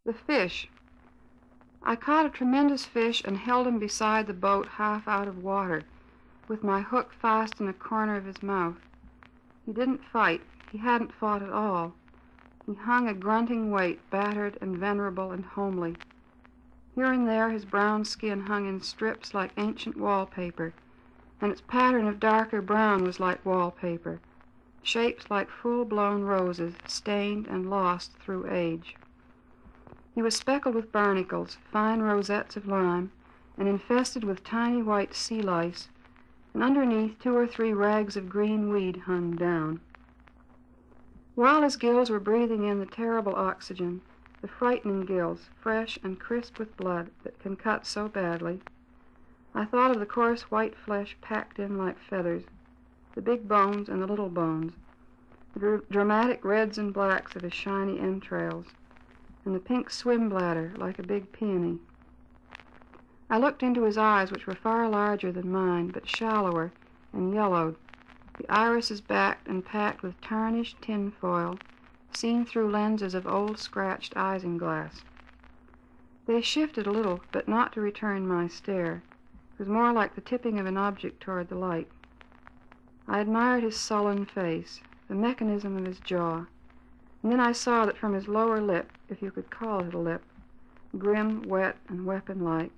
The fish. I caught a tremendous fish and held him beside the boat half out of water, with my hook fast in a corner of his mouth. He didn't fight. He hadn't fought at all. He hung a grunting weight, battered and venerable and homely. Here and there his brown skin hung in strips like ancient wallpaper, and its pattern of darker brown was like wallpaper, shapes like full-blown roses, stained and lost through age. He was speckled with barnacles, fine rosettes of lime, and infested with tiny white sea lice, and underneath 2 or 3 rags of green weed hung down. While his gills were breathing in the terrible oxygen, the frightening gills, fresh and crisp with blood that can cut so badly, I thought of the coarse white flesh packed in like feathers, the big bones and the little bones, the dramatic reds and blacks of his shiny entrails, and the pink swim bladder like a big peony. I looked into his eyes, which were far larger than mine, but shallower and yellowed, the irises backed and packed with tarnished tin foil, seen through lenses of old scratched isinglass. They shifted a little, but not to return my stare. It was more like the tipping of an object toward the light. I admired his sullen face, the mechanism of his jaw, and then I saw that from his lower lip, if you could call it a lip, grim, wet, and weapon-like,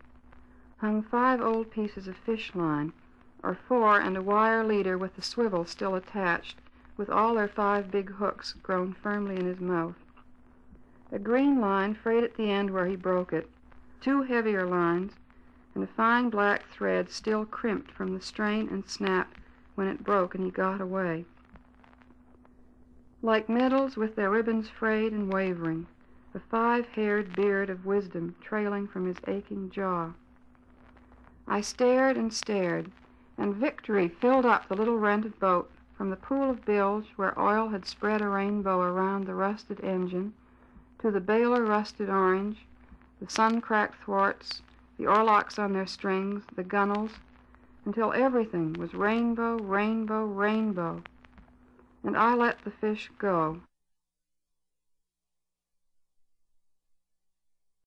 hung 5 old pieces of fish line, or 4 and a wire leader with the swivel still attached, with all their 5 big hooks grown firmly in his mouth. A green line frayed at the end where he broke it, 2 heavier lines, and a fine black thread still crimped from the strain and snap when it broke and he got away. Like medals with their ribbons frayed and wavering, the 5-haired beard of wisdom trailing from his aching jaw. I stared and stared, and victory filled up the little rented boat from the pool of bilge where oil had spread a rainbow around the rusted engine, to the bailer rusted orange, the sun-cracked thwarts, the oarlocks on their strings, the gunwales, until everything was rainbow, rainbow, rainbow. And I let the fish go.